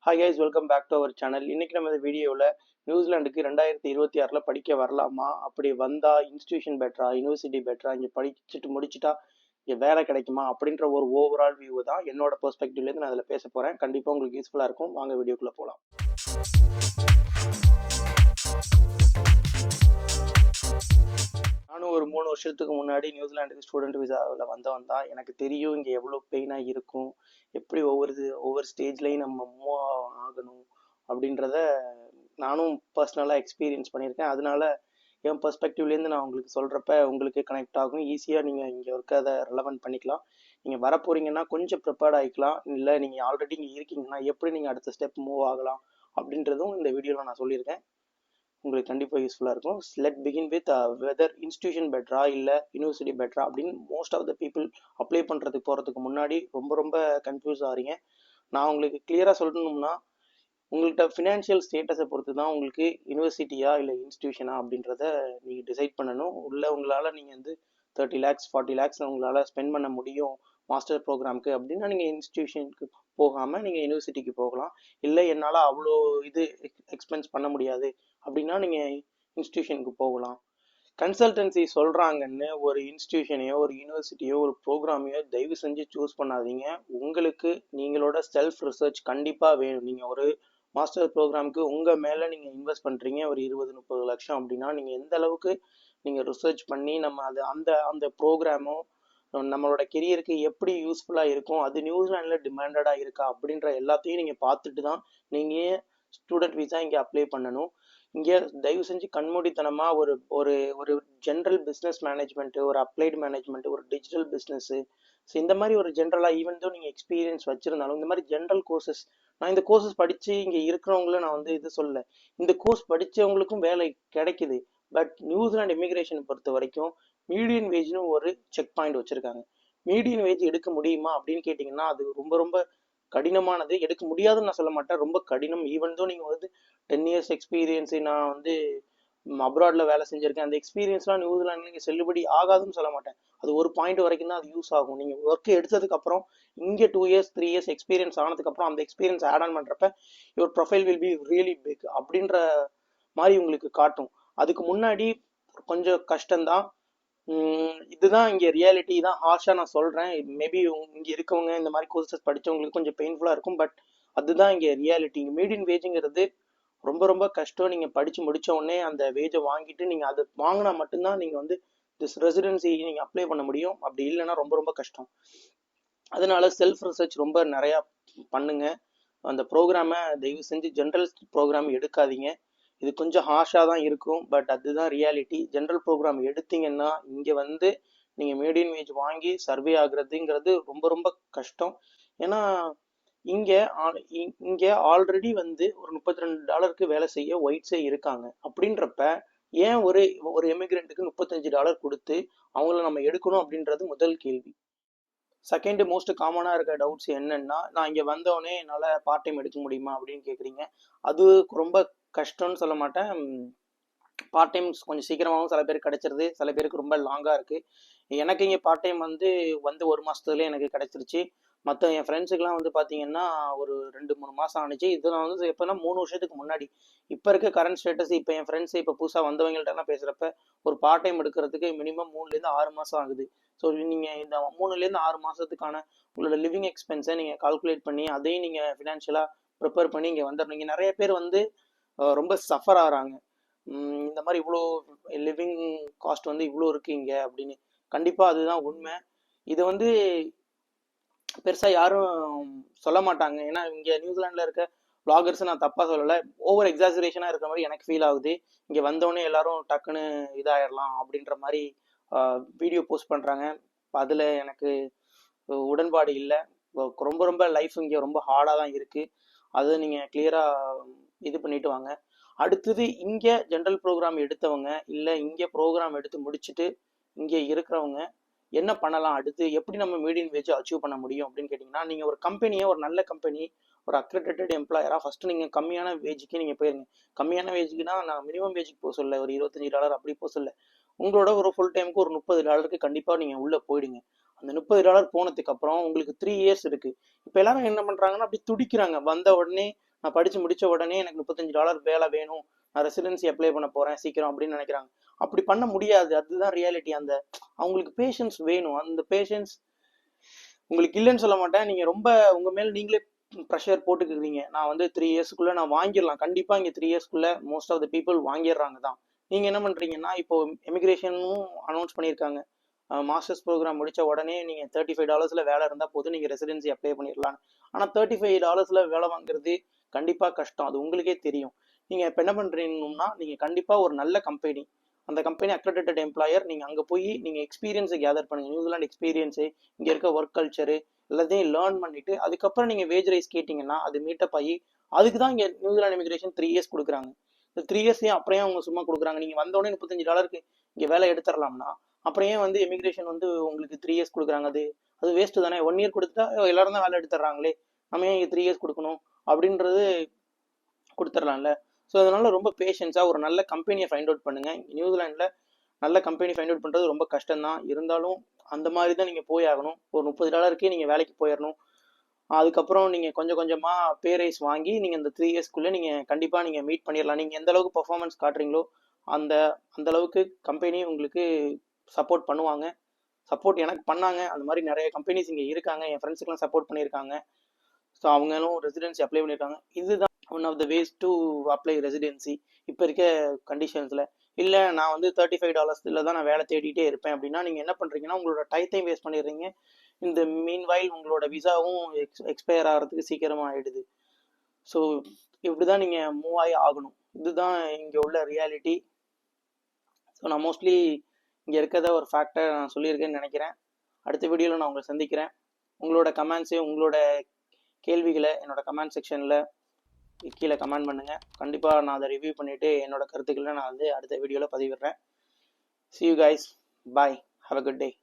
Hi guys, welcome back to our channel. இன்னைக்கு நம்ம இந்த வீடியோவில் நியூசிலாந்துக்கு 2026 படிக்க வரலாமா, அப்படி வந்தால் இன்ஸ்டியூஷன் பெட்டரா யூனிவர்சிட்டி பெட்டரா, இங்கே படிச்சுட்டு முடிச்சுட்டா இங்கே வேலை கிடைக்குமா அப்படின்ற ஒரு ஓவரால் வியூ தான் என்னோட பெர்ஸ்பெக்டிவ்லேருந்து நான் அதில் பேச போகிறேன். கண்டிப்பாக உங்களுக்கு யூஸ்ஃபுல்லாக இருக்கும். வாங்க வீடியோக்குள்ளே போகலாம். நானும் ஒரு 3 வருஷத்துக்கு முன்னாடி நியூசிலாண்டுக்கு ஸ்டூடெண்ட் விசாவில் வந்தவன் தான். எனக்கு தெரியும் இங்கே எவ்வளோ பெயினாக இருக்கும், எப்படி ஒவ்வொரு ஸ்டேஜ்லையும் நம்ம மூவ் ஆகணும் அப்படின்றத நானும் பர்சனலாக எக்ஸ்பீரியன்ஸ் பண்ணியிருக்கேன். அதனால என் பெர்ஸ்பெக்டிவ்லேருந்து நான் உங்களுக்கு சொல்கிறப்ப உங்களுக்கு கனெக்ட் ஆகும். ஈஸியாக நீங்கள் இங்கே அதை ரெலவெண்ட் பண்ணிக்கலாம். நீங்கள் வரப்போறீங்கன்னா கொஞ்சம் ப்ரிப்பேர்ட் ஆகிக்கலாம். இல்லை நீங்கள் ஆல்ரெடி இங்கே இருக்கீங்கன்னா எப்படி நீங்கள் அடுத்த ஸ்டெப் மூவ் ஆகலாம் அப்படின்றதும் இந்த வீடியோவில் நான் சொல்லியிருக்கேன். உங்களுக்கு கண்டிப்பாக யூஸ்ஃபுல்லாக இருக்கும். Let begin with whether institution பெட்டரா இல்லை யூனிவர்சிட்டி பெட்டரா அப்படின்னு most of the people apply பண்ணுறதுக்கு போகிறதுக்கு முன்னாடி ரொம்ப கன்ஃபியூஸ் ஆகிறீங்க. நான் உங்களுக்கு கிளியராக சொல்லணும்னா, உங்கள்கிட்ட ஃபினான்ஷியல் ஸ்டேட்டஸை பொறுத்து தான் உங்களுக்கு யூனிவர்சிட்டியா இல்லை இன்ஸ்டியூஷனா அப்படின்றத நீங்கள் டிசைட் பண்ணணும். உங்களால் நீங்கள் 30 lakhs 40 lakhs உங்களால் ஸ்பெண்ட் பண்ண முடியும் மாஸ்டர் ப்ரோக்ராமுக்கு அப்படின்னா நீங்கள் இன்ஸ்டியூஷனுக்கு போகாமல் நீங்கள் யூனிவர்சிட்டிக்கு போகலாம். இல்லை என்னால் அவ்வளோ எக்ஸ்பென்ஸ் பண்ண முடியாது அப்படின்னா நீங்கள் இன்ஸ்டியூஷனுக்கு போகலாம். கன்சல்டன்சி சொல்கிறாங்கன்னு ஒரு இன்ஸ்டியூஷனையோ ஒரு யூனிவர்சிட்டியோ ஒரு ப்ரோக்ராமையோ தயவு செஞ்சு சூஸ் பண்ணாதீங்க. உங்களுக்கு நீங்களோட செல்ஃப் ரிசர்ச் கண்டிப்பாக வேணும். நீங்கள் ஒரு மாஸ்டர் ப்ரோக்ராமுக்கு உங்கள் மேலே நீங்கள் இன்வெஸ்ட் பண்ணுறீங்க ஒரு 20-30 லட்சம் அப்படின்னா நீங்கள் எந்த அளவுக்கு நீங்கள் ரிசர்ச் பண்ணி நம்ம அந்த ப்ரோக்ராமோ நம்மளோட கெரியருக்கு எப்படி யூஸ்ஃபுல்லாக இருக்கும், அது நியூசிலாண்டில் டிமாண்டடாக இருக்கா அப்படின்ற எல்லாத்தையும் நீங்கள் பார்த்துட்டு தான் நீங்கள் ஸ்டூடெண்ட் விசா இங்கே அப்ளை பண்ணணும். இங்கே தயவு செஞ்சு கண்மூடித்தனமாக ஒரு ஒரு ஒரு ஜென்ரல் பிஸ்னஸ் மேனேஜ்மெண்ட்டு, ஒரு அப்ளைடு மேனேஜ்மெண்ட்டு, ஒரு டிஜிட்டல் பிஸ்னஸ்ஸு, ஸோ இந்த மாதிரி ஒரு ஜென்ரலாக ஈவன் தோ நீங்கள் எக்ஸ்பீரியன்ஸ் வச்சுருந்தாலும் இந்த மாதிரி ஜென்ரல் கோர்சஸ், நான் இந்த கோர்சஸ் படித்து இங்கே இருக்கிறவங்களும் நான் இது சொல்லலை. இந்த கோர்ஸ் படித்தவங்களுக்கும் வேலை கிடைக்குது. பட் நியூசிலாந்து இமிகிரேஷன் பொறுத்த வரைக்கும் மீடியன் வேஜ்னு ஒரு செக் பாயிண்ட் வச்சுருக்காங்க. மீடியன் வேஜ் எடுக்க முடியுமா அப்படின்னு கேட்டிங்கன்னா அது ரொம்ப கடினமானது. எடுக்க முடியாதுன்னு நான் சொல்ல மாட்டேன், ரொம்ப கடினம். ஈவன் தோ நீங்கள் 10 years எக்ஸ்பீரியன்ஸு, நான் அப்ராடில் வேலை செஞ்சுருக்கேன், அந்த எக்ஸ்பீரியன்ஸ்லாம் நியூசிலாண்டில் நீங்கள் செல்லுபடி ஆகாதுன்னு சொல்ல மாட்டேன். அது ஒரு பாயிண்ட் வரைக்கும் தான் அது யூஸ் ஆகும். நீங்கள் ஒர்க் எடுத்ததுக்கப்புறம் இங்கே 2 years 3 years எக்ஸ்பீரியன்ஸ் ஆனதுக்கப்புறம் அந்த எக்ஸ்பீரியன்ஸ் ஆட் ஆன் பண்ணுறப்ப your profile will be really big அப்படின்ற மாதிரி உங்களுக்கு காட்டும். அதுக்கு முன்னாடி கொஞ்சம் கஷ்டம்தான். இதுதான் இங்கே ரியாலிட்டி தான். ஹார்ஷாக நான் சொல்கிறேன். மேபி இங்கே இருக்கவங்க இந்த மாதிரி கோர்சஸ் படித்தவங்களுக்கு கொஞ்சம் பெயின்ஃபுல்லாக இருக்கும். பட் அதுதான் இங்கே ரியாலிட்டி. இங்கே மீடியன் வேஜுங்கிறது ரொம்ப கஷ்டம். நீங்கள் படித்து முடித்த உடனே அந்த வேஜை வாங்கிட்டு நீங்கள் அதை வாங்கினா மட்டும்தான் நீங்கள் திஸ் ரெசிடென்சி நீங்கள் அப்ளை பண்ண முடியும். அப்படி இல்லைன்னா ரொம்ப கஷ்டம். அதனால செல்ஃப் ரிசர்ச் ரொம்ப நிறையா பண்ணுங்க. அந்த ப்ரோக்ராமை தயவு செஞ்சு ஜென்ரல் ப்ரோக்ராம் எடுக்காதீங்க. இது கொஞ்சம் ஹார்ஷாக தான் இருக்கும், பட் அதுதான் ரியாலிட்டி. ஜென்ரல் ப்ரோக்ராம் எடுத்தீங்கன்னா இங்கே நீங்கள் மீடியன் வேஜ் வாங்கி சர்வே ஆகுறதுங்கிறது ரொம்ப கஷ்டம். ஏன்னா இங்கே ஆல்ரெடி ஒரு $32 வேலை செய்ய ஒயிட்ஸே இருக்காங்க. அப்படின்றப்ப ஏன் ஒரு எமிகிரண்ட்டுக்கு $35 கொடுத்து அவங்கள நம்ம எடுக்கணும் அப்படின்றது முதல் கேள்வி. செகண்ட் மோஸ்ட் காமனாக இருக்க டவுட்ஸ் என்னன்னா, நான் இங்கே வந்தோடனே என்னால் பார்ட் டைம் எடுக்க முடியுமா அப்படின்னு கேட்குறீங்க. அது ரொம்ப கஷ்டம்னு சொல்ல மாட்டேன். பார்ட் டைம்ஸ் கொஞ்சம் சீக்கிரமாகவும் சில பேருக்கு கிடைச்சிருது, சில பேருக்கு ரொம்ப லாங்காக இருக்குது. எனக்கு இங்கே பார்ட் டைம் வந்து 1 மாதத்துலேயே எனக்கு கிடைச்சிருச்சு. மற்ற என் ஃப்ரெண்ட்ஸுக்கெலாம் பார்த்தீங்கன்னா ஒரு 2-3 மாதம் ஆனிச்சு. இதெல்லாம் எப்போனா 3 வருஷத்துக்கு முன்னாடி. இப்போ இருக்க கரண்ட் ஸ்டேட்டஸ், இப்போ என் ஃப்ரெண்ட்ஸு இப்போ புதுசாக வந்தவங்கள்ட்டலாம் பேசுகிறப்ப ஒரு பார்ட் டைம் எடுக்கிறதுக்கு மினிமம் 3 6 மாதம் ஆகுது. ஸோ நீங்கள் இந்த 3 6 மாதத்துக்கான உங்களோட லிவிங் எக்ஸ்பென்ஸை நீங்கள் கால்குலேட் பண்ணி அதையும் நீங்கள் ஃபினான்ஷியலாக ப்ரிப்பேர் பண்ணி இங்கே வந்துடுறீங்க. நிறைய பேர் ரொம்ப சஃபர் ஆகிறாங்க. இந்த மாதிரி இவ்வளோ லிவிங் காஸ்ட் இவ்வளோ இருக்குது இங்கே அப்படின்னு. கண்டிப்பாக அதுதான் உண்மை. இது பெருசாக யாரும் சொல்ல மாட்டாங்க. ஏன்னா இங்கே நியூசிலாண்டில் இருக்க வ்ளாகர்ஸ் நான் தப்பாக சொல்லலை, ஓவர் எக்ஸாசரேஷனாக இருக்கிற மாதிரி எனக்கு ஃபீல் ஆகுது. இங்கே வந்தோடனே எல்லாரும் டக்குன்னு இதாகிடலாம் அப்படின்ற மாதிரி வீடியோ போஸ்ட் பண்ணுறாங்க. அதில் எனக்கு உடன்பாடு இல்லை. ரொம்ப லைஃப் இங்கே ரொம்ப ஹார்டாக தான் இருக்குது. அதை நீங்கள் கிளியராக இது பண்ணிட்டு வாங்க. அடுத்தது இங்கே ஜென்ரல் ப்ரோக்ராம் எடுத்தவங்க இல்லை இங்கே ப்ரோக்ராம் எடுத்து முடிச்சுட்டு இங்கே இருக்கிறவங்க என்ன பண்ணலாம், அடுத்து எப்படி நம்ம மீடியன் வேஜ் அச்சீவ் பண்ண முடியும் அப்படின்னு கேட்டிங்கன்னா, நீங்கள் ஒரு கம்பெனியை, ஒரு நல்ல கம்பெனி, ஒரு அக்ரெடிட்டட் எம்ப்ளாயராக ஃபஸ்ட்டு நீங்கள் கம்மியான வேஜுக்கு நீங்கள் போயிருங்க. கம்மியான வேஜுக்குனா நான் மினிமம் வேஜுக்கு போக சொல்ல, ஒரு $25 அப்படி போக சொல்ல. உங்களோட ஒரு ஃபுல் டைமுக்கு ஒரு $30 கண்டிப்பாக நீங்கள் உள்ளே போயிடுங்க. அந்த $30 போனதுக்கு அப்புறம் உங்களுக்கு 3 years இருக்குது. இப்போ எல்லாரும் என்ன பண்ணுறாங்கன்னா அப்படி துடிக்கிறாங்க. வந்த உடனே நான் படித்து முடித்த உடனே எனக்கு $35 வேலை வேணும், நான் ரெசிடென்சி அப்ளை பண்ண போகிறேன் சீக்கிரம் அப்படின்னு நினைக்கிறாங்க. அப்படி பண்ண முடியாது. அதுதான் ரியாலிட்டி. அவங்களுக்கு பேஷன்ஸ் வேணும். அந்த பேஷன்ஸ் உங்களுக்கு இல்லைன்னு சொல்ல மாட்டேன். நீங்கள் ரொம்ப உங்கள் மேலே நீங்களே ப்ரெஷர் போட்டுக்கிறீங்க. நான் 3 இயர்ஸ்க்குள்ளே நான் வாங்கிடலாம். கண்டிப்பாக இங்கே 3 இயர்ஸ்க்குள்ளே மோஸ்ட் ஆஃப் த பீப்புள் வாங்கிடுறாங்க தான். நீங்கள் என்ன பண்ணுறீங்கன்னா, இப்போ எமிக்ரேஷனும் அனௌன்ஸ் பண்ணியிருக்காங்க. மாஸ்டர்ஸ் ப்ரோக்ராம் முடித்த உடனே நீங்கள் $35 வேலை இருந்தால் போதும், நீங்கள் ரெசிடென்சி அப்ளை பண்ணிடலாம். ஆனால் $35 வேலை வாங்குறது கண்டிப்பாக கஷ்டம். அது உங்களுக்கே தெரியும். நீங்கள் இப்போ என்ன பண்ணுறீங்கன்னா, நீங்கள் கண்டிப்பாக ஒரு நல்ல கம்பெனி, அந்த கம்பெனி அக்ரெடிட்டட் எம்ப்ளாயர், நீங்கள் அங்கே போய் நீங்கள் எக்ஸ்பீரியன்ஸை கேதர் பண்ணுங்கள். நியூசிலாந்து எக்ஸ்பீரியன்ஸு, இங்கே இருக்க ஒர்க் கல்ச்சரு எல்லாத்தையும் லேர்ன் பண்ணிவிட்டு அதுக்கப்புறம் நீங்கள் வேஜ் ரைஸ் கேட்டிங்கன்னா அது மீட்டப் ஆகி, அதுக்கு தான் இங்கே நியூசிலாந்து இமிகிரேஷன் 3 இயர்ஸ் கொடுக்குறாங்க. இந்த 3 இயர்ஸையும் அப்புறம் அவங்க சும்மா கொடுக்குறாங்க. நீங்கள் வந்தோடனே $35 இங்கே வேலை எடுத்துடலாம்னா அப்புறம் ஏன் எமிகிரேஷன் உங்களுக்கு 3 இயர்ஸ் கொடுக்குறாங்க? அது வேஸ்ட்டு தானே. 1 இயர் கொடுத்துட்டா எல்லாரும் தான் வேலை எடுத்துடுறாங்களே, நம்ம ஏன் இங்கே 3 இயர்ஸ் கொடுக்கணும் அப்படின்றது கொடுத்துடலாம்ல. ஸோ அதனால ரொம்ப பேஷன்ஸாக ஒரு நல்ல கம்பெனியை ஃபைண்ட் அவுட் பண்ணுங்கள். நியூசிலாண்டில் நல்ல கம்பெனி ஃபைண்ட் அவுட் பண்ணுறது ரொம்ப கஷ்டம்தான். இருந்தாலும் அந்த மாதிரி தான் நீங்கள் போய் ஆகணும். ஒரு $30 நீங்கள் வேலைக்கு போயிடணும். அதுக்கப்புறம் நீங்கள் கொஞ்சம் கொஞ்சமாக பே ரைஸ் வாங்கி நீங்கள் இந்த 3 இயர்ஸ்க்குள்ளே நீங்கள் கண்டிப்பாக நீங்கள் மீட் பண்ணிடலாம். நீங்கள் எந்த அளவுக்கு பர்ஃபார்மன்ஸ் காட்டுறீங்களோ அந்த அளவுக்கு கம்பெனி உங்களுக்கு சப்போர்ட் பண்ணுவாங்க. சப்போர்ட் எனக்கு பண்ணாங்க. அந்த மாதிரி நிறைய கம்பெனிஸ் இங்கே இருக்காங்க. என் ஃப்ரெண்ட்ஸுக்கெலாம் சப்போர்ட் பண்ணியிருக்காங்க. ஸோ அவங்களும் ரெசிடென்சி அப்ளை பண்ணியிருக்காங்க. இதுதான் one of the ways to apply residency இப்போ இருக்க கண்டிஷன்ஸில். இல்லை நான் $35 தான் நான் வேலை தேடிட்டே இருப்பேன் அப்படின்னா நீங்கள் என்ன பண்ணுறீங்கன்னா, உங்களோட டைத்தையும் வேஸ்ட் பண்ணிடுறீங்க. இந்த மீன்வைல் உங்களோட விசாவும் எக்ஸ்பயர் ஆகிறதுக்கு சீக்கிரமாக ஆகிடுது. ஸோ இப்படி தான் நீங்கள் மூவ் ஆகி ஆகணும். இதுதான் இங்கே உள்ள ரியாலிட்டி. ஸோ நான் மோஸ்ட்லி இங்கே இருக்கிறத ஒரு ஃபேக்டை நான் சொல்லியிருக்கேன்னு நினைக்கிறேன். அடுத்த வீடியோவில் நான் உங்களை சந்திக்கிறேன். உங்களோட கமெண்ட்ஸு, உங்களோட கேள்விகளை என்னோட கமெண்ட் செக்ஷனில் கீழே கமெண்ட் பண்ணுங்கள். கண்டிப்பாக நான் அதை ரிவ்யூ பண்ணிவிட்டு என்னோட கருத்துக்களை நான் அடுத்த வீடியோவில் பதிவிடுறேன். See you guys. Bye. Have a good day.